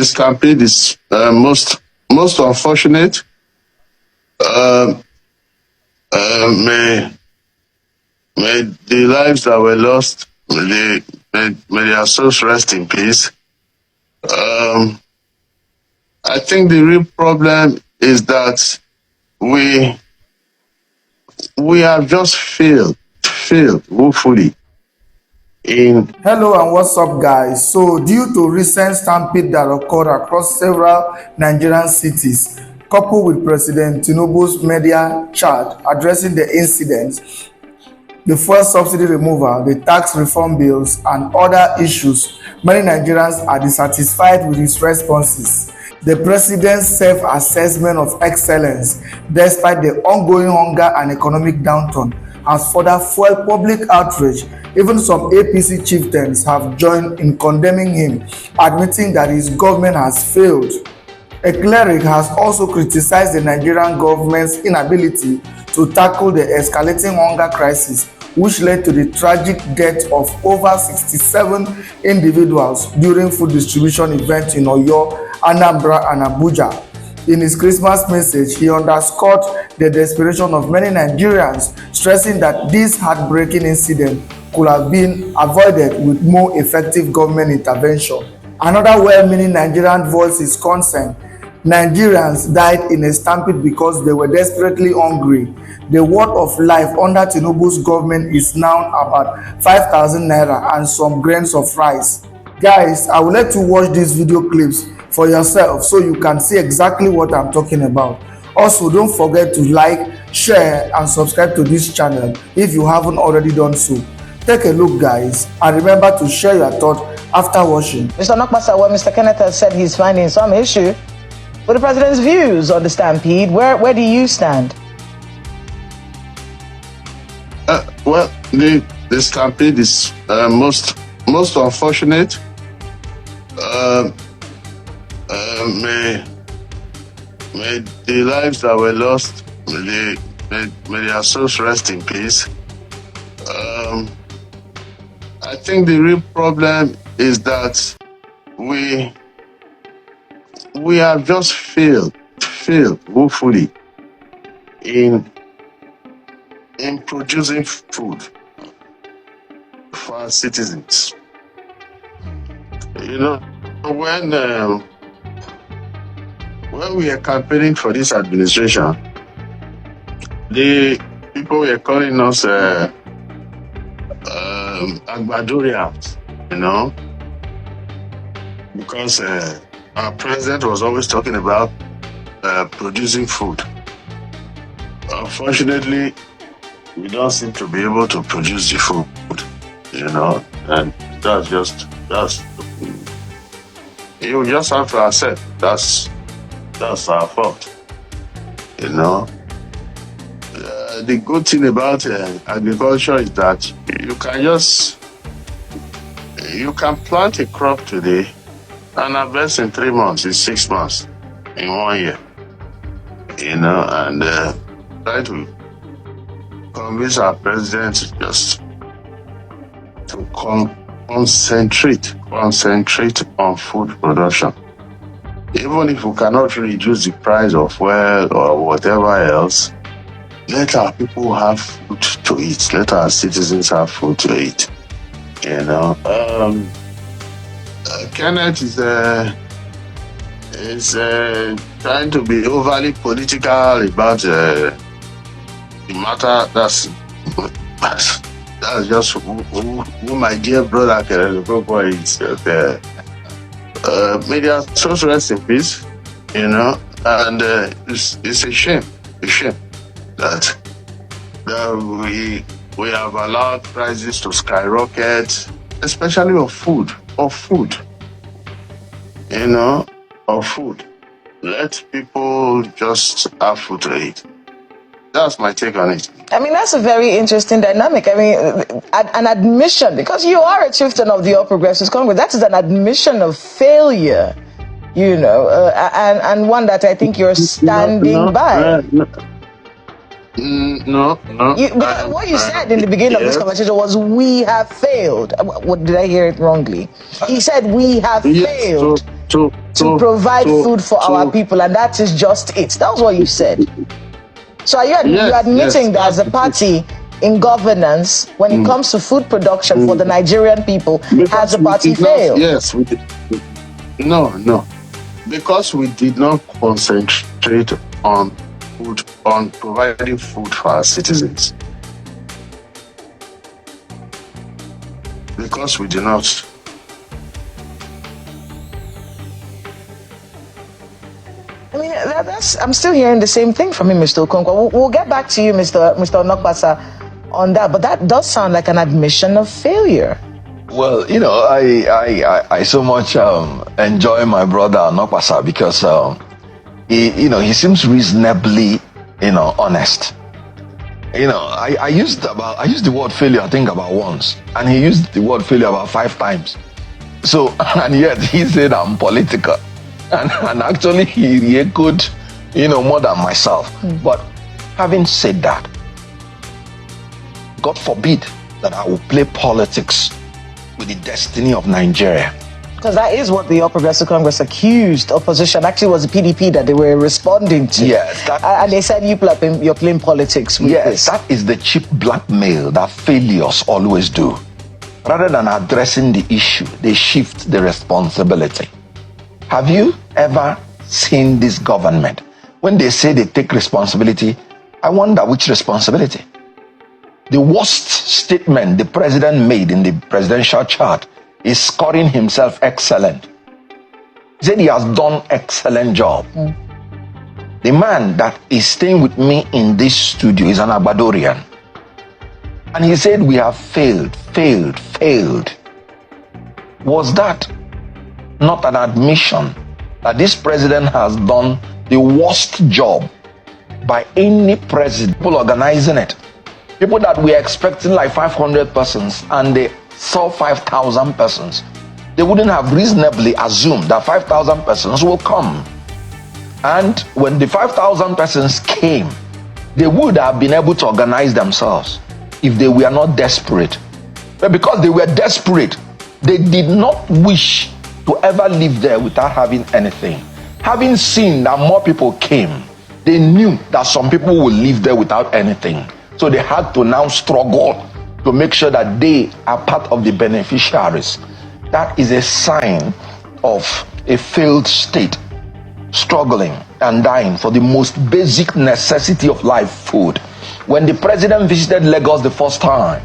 this campaign is most unfortunate. May the lives that were lost, may their souls rest in peace. I think the real problem is that we have just failed woefully in. Hello and what's up, guys? So due to recent stampede that occurred across several Nigerian cities, coupled with President TINUBU's media charge addressing the incidents, the fuel subsidy removal, the tax reform bills, and other issues, many Nigerians are dissatisfied with his responses. The president's self-assessment of excellence, despite the ongoing hunger and economic downturn, has further fueled public outrage. Even some Apc chieftains have joined in condemning him, admitting that his government has failed. A cleric has also criticized the Nigerian government's inability to tackle the escalating hunger crisis, which led to the tragic death of over 67 individuals during food distribution events in Oyo, Anambra, and Abuja. In his Christmas message, he underscored the desperation of many Nigerians, stressing that this heartbreaking incident could have been avoided with more effective government intervention. Another well-meaning Nigerian voice is concerned. Nigerians died in a stampede because they were desperately hungry. The worth of life under TINUBU's government is now about 5,000 naira and some grains of rice. Guys, I will let you watch these video clips for yourself so you can see exactly what I'm talking about. Also, don't forget to like, share, and subscribe to this channel if you haven't already done so. Take a look, guys, and remember to share your thoughts after watching. Mr. Nokmasa, well, Mr. Kenneth has said he's finding some issue with the president's views on the stampede. Where do you stand? Well, the stampede is most unfortunate. May the lives that were lost, may their souls rest in peace. I think the real problem is that we have just failed woefully in producing food for our citizens. You know, when we are campaigning for this administration, the people were calling us Agbadorians, you know, because our president was always talking about producing food. Unfortunately, we don't seem to be able to produce the food, you know, and you just have to accept that's our fault, you know. The good thing about agriculture is that you can plant a crop today and harvest in 3 months, in 6 months, in 1 year, you know, and try to convince our president just to concentrate on food production. Even if we cannot reduce the price of fuel or whatever else, let our people have food to eat. Let our citizens have food to eat. You know, Kenneth is trying to be overly political about the matter. That's just who my dear brother Kenneth is. Media souls rest in peace. You know, and it's a shame that we have allowed prices to skyrocket, especially of food. You know, of food. Let people just have food to eat. That's my take on it. I mean, that's a very interesting dynamic. I mean, an admission, because you are a chieftain of the All Progressives Congress, that is an admission of failure, you know, and one that I think you're standing by. No. What you said in the beginning of this conversation was, we have failed. What, did I hear it wrongly? He said, we have failed. to provide food for our people, and that is just it. That was what you said. So are you admitting that as a party in governance, when it comes to food production for the Nigerian people, has the party failed? Yes, we did. No. Because we did not concentrate on food, on providing food for our citizens. Because we did not. I mean, I'm still hearing the same thing from you, Mr. Okonkwo. We'll get back to you, Mr. Onokpasa, on that, but that does sound like an admission of failure. Well, I so much enjoy my brother Onokpasa because he seems reasonably honest. I used the word failure I think about once, and he used the word failure about 5 times. So, and yet he said I'm political. And actually he echoed, more than myself. But having said that, God forbid that I will play politics with the destiny of Nigeria. Because that is what the All Progressive Congress accused opposition. Actually, it was the PDP that they were responding to. Yes. And they said you're playing politics with this. That is the cheap blackmail that failures always do. Rather than addressing the issue, they shift the responsibility. Have you ever seen this government? When they say they take responsibility, I wonder which responsibility. The worst statement the president made in the presidential chart is scoring himself excellent. He said he has done excellent job. The man that is staying with me in this studio is an Abadorian. And he said we have failed. Was that not an admission that this president has done the worst job by any president? People organizing it. People that were expecting like 500 persons and they saw 5,000 persons. They wouldn't have reasonably assumed that 5,000 persons will come. And when the 5,000 persons came, they would have been able to organize themselves if they were not desperate. But because they were desperate, they did not wish to ever live there without having anything. Having seen that more people came, they knew that some people would live there without anything. So they had to now struggle to make sure that they are part of the beneficiaries. That is a sign of a failed state, struggling and dying for the most basic necessity of life, food. When the president visited Lagos the first time,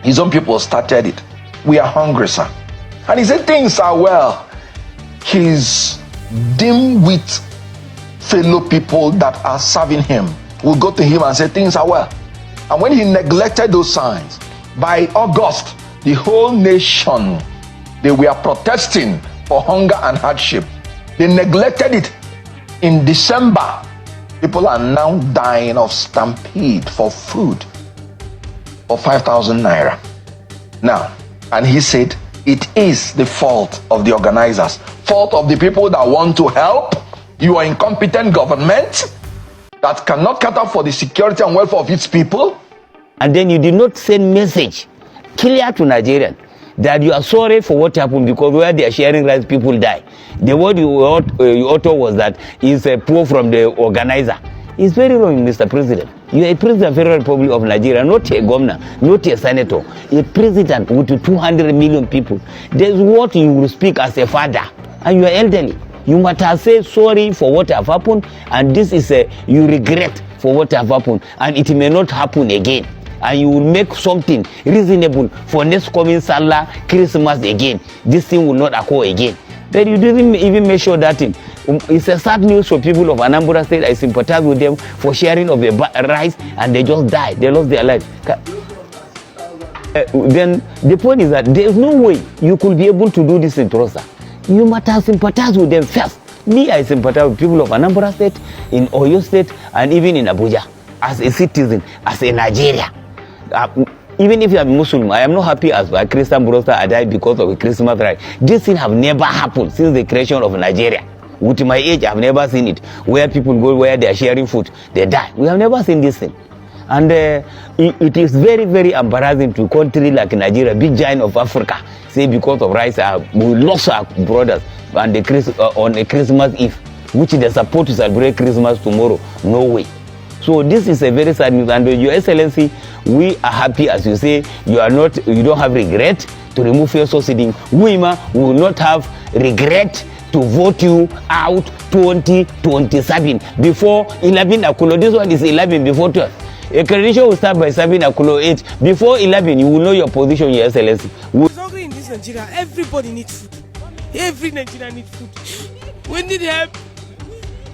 his own people started it. We are hungry, sir. And he said things are well. His dim-wit fellow people that are serving him will go to him and say things are well. And when he neglected those signs, by August, the whole nation, they were protesting for hunger and hardship. They neglected it. In December, people are now dying of stampede for food for 5,000 naira. Now, and he said, it is the fault of the organizers, fault of the people that want to help. You are incompetent government that cannot cater for the security and welfare of its people. And then you did not send message clear to Nigerians that you are sorry for what happened, because where they are sharing rights, people die. The word you utter was that is a poor from the organizer. It's very wrong, Mr. President. You are a president of the Federal Republic of Nigeria, not a governor, not a senator. A president with 200 million people. There's what you will speak as a father, and you are elderly. You must have said sorry for what have happened, and this is you regret for what have happened, and it may not happen again. And you will make something reasonable for next coming Salah, Christmas again. This thing will not occur again. But you didn't even make sure that thing. It's a sad news for people of Anambra State. I sympathize with them for sharing of the rice, and they just died. They lost their life. Then the point is that there is no way you could be able to do this in Trosa. You must have sympathized with them first. Me, I sympathize with people of Anambra State, in Oyo State, and even in Abuja. As a citizen, as a Nigeria. Even if you are Muslim, I am not happy as a Christian brother I died because of a Christmas ride. This thing have never happened since the creation of Nigeria. With my age, I have never seen it. Where people go, where they are sharing food, they die. We have never seen this thing. And it is very, very embarrassing to a country like Nigeria, big giant of Africa, say because of rice, we lost our brothers on a Christmas Eve, which they're supposed to celebrate Christmas tomorrow. No way. So this is a very sad news. And Your Excellency, we are happy, as you say, you don't have regret to remove your subsidy. We will not have regret to vote you out 2027 before 11 Akulo. This one is 11 before 12. A credential will start by 7 Akulo 8. Before 11, you will know your position, Your Excellency. It's hungry in this Nigeria. Everybody needs food. Every Nigerian needs food. We need help.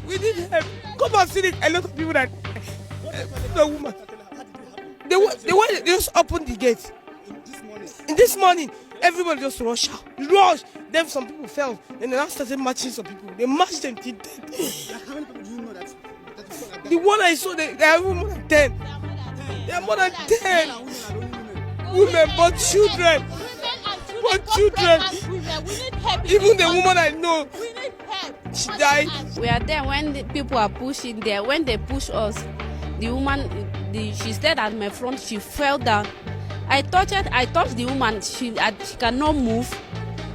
We need help. Come and see it. A lot of people that the woman. They just open the gate. In this morning, everybody just rush out. Rush. Then some people fell. And they now started matching some people. They matched them till dead. How many people do you know that? The one I saw, they are more than 10. They are more than 10. Women, but children. But children. Even the woman I know, she died. We are there when the people are pushing there. When they push us, the woman, she stayed at my front. She fell down. I touched the woman. She cannot move,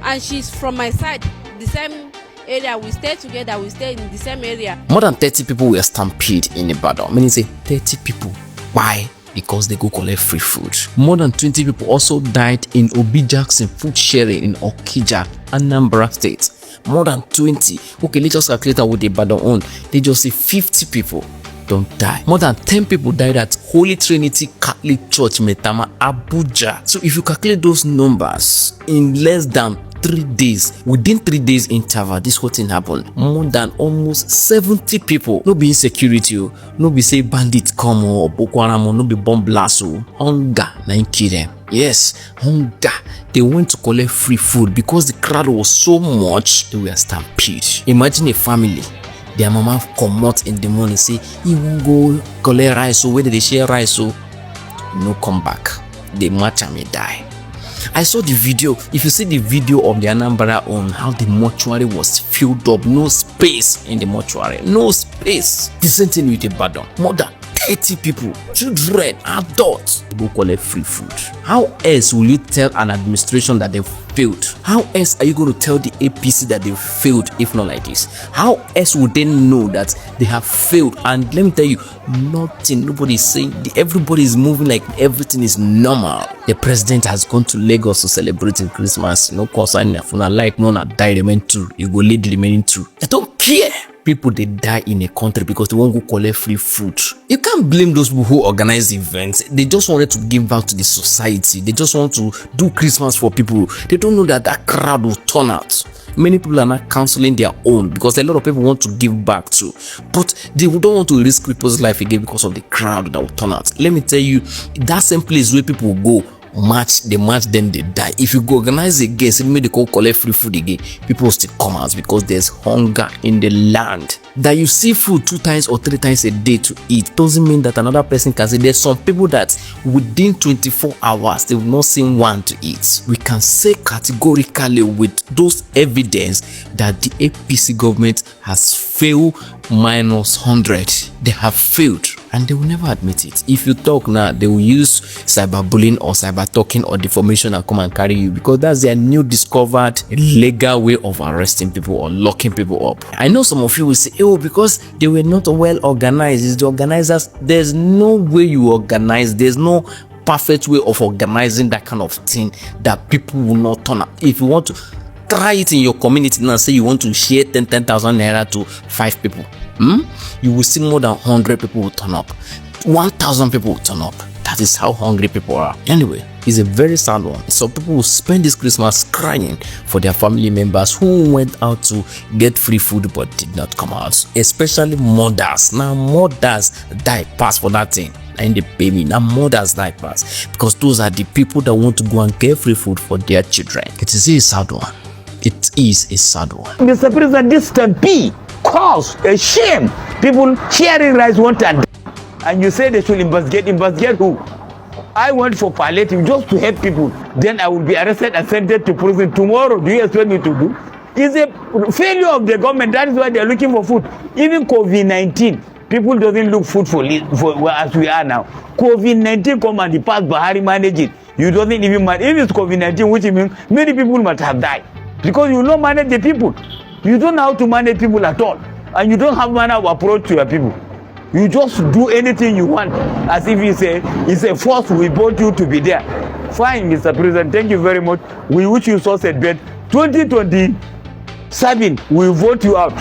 and she's from my side. The same area. We stay together. We stay in the same area. More than 30 people were stampeded in Ibadan. Meaning say 30 people. Why? Because they go collect free food. More than 20 people also died in Obi Jackson food sharing in Okija, Anambra State. More than 20. Okay, let's just calculate with the Ibadan own. They just say 50 people don't die. More than 10 people died at Holy Trinity Catholic Church, Metama, Abuja. So if you calculate those numbers in less than 3 days, within 3 days interval, this whole thing happened. More than almost 70 people. No be insecurity, no be say bandits come or Boko Haram, no be bomb blast, hunger, 9 kill them. Yes, hunger. They went to collect free food because the crowd was so much, they were stampeded. Imagine a family. Their mama come out in the morning, say, he won't go collect rice, so where did they share rice? So, no come back. They match and may die. I saw the video. If you see the video of the Anambra on how the mortuary was filled up, no space in the mortuary, no space. The same thing with the Ibadan. More than 30 people, children, adults, go collect free food. How else will you tell an administration that they failed? How else are you going to tell the APC that they failed if not like this? How else would they know that they have failed? And let me tell you, nothing, nobody is saying, everybody is moving like everything is normal. The president has gone to Lagos to celebrate Christmas. No concern if una like, no na die remain true. You go lead the remaining true. They don't care. People they die in a country because they won't go collect free food. You can't blame those people who organize events. They just wanted to give back to the society. They just want to do Christmas for people. They don't know that that crowd will turn out. Many people are not cancelling their own because a lot of people want to give back too, but they don't want to risk people's life again because of the crowd that will turn out. Let me tell you, that same place where people go match, they match, then they die. If you go organize again, say maybe they go collect free food again, people will still come out because there's hunger in the land. That you see food 2 times or 3 times a day to eat doesn't mean that another person can say. There's some people that within 24 hours they will not see one to eat. We can say categorically with those evidence that the APC government has failed minus 100. They have failed and they will never admit it. If you talk now, they will use cyberbullying or cyber talking or defamation and come and carry you because that's their new discovered legal way of arresting people or locking people up. I know some of you will say, oh, because they were not well organized. It's the organizers. There's no way you organize. There's no perfect way of organizing that kind of thing that people will not turn up. If you want to try it in your community now, say you want to share 10,000 naira to 5 people, you will see more than 100 people will turn up. 1,000 people will turn up. That is how hungry people are. Anyway, it's a very sad one. Some people will spend this Christmas crying for their family members who went out to get free food but did not come out. Especially mothers. Now mothers die pass for that thing. And the baby, now mothers die pass because those are the people that want to go and get free food for their children. It is a sad one. It is a sad one. Mr. President, this can be cause a shame. People sharing rice want to, and you say they should investigate. Investigate who? I went for palliative just to help people. Then I will be arrested and sentenced to prison tomorrow. Do you expect me to do? It's a failure of the government. That is why they are looking for food. Even COVID-19, People doesn't look food for as we are now. COVID-19 come and the past Buhari manage it. You don't even manage. If it's COVID-19, which means many people must have died. Because you don't manage the people. You don't know how to manage people at all. And you don't have manner of approach to your people. You just do anything you want as if it's a force we brought you to be there. Fine, Mr. President, thank you very much. We wish you success, but 2027, we vote you out.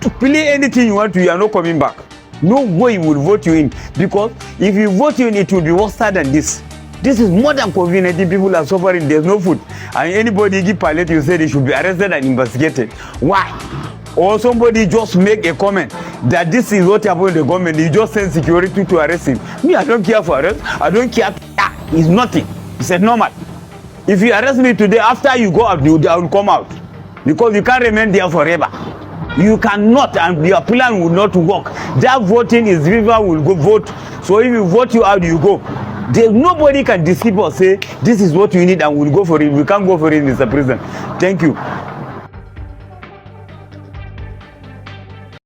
To play anything you want to, you are not coming back. No way we will vote you in, because if you vote you in, it will be worse than this. This is more than COVID-19. People are suffering. There's no food. And anybody give palliative, you say they should be arrested and investigated. Why? Or somebody just make a comment that this is what happened in the government. You just send security to arrest him. Me, I don't care for arrest. I don't care. It's nothing. It's a normal. If you arrest me today, after you go out, I will come out. Because you can't remain there forever. You cannot, and your plan will not work. That voting is people will go vote. So if you vote you out, you go. There's nobody can deceive us, say this is what you need and we'll go for it. We can't go for it, Mr. President. Thank you.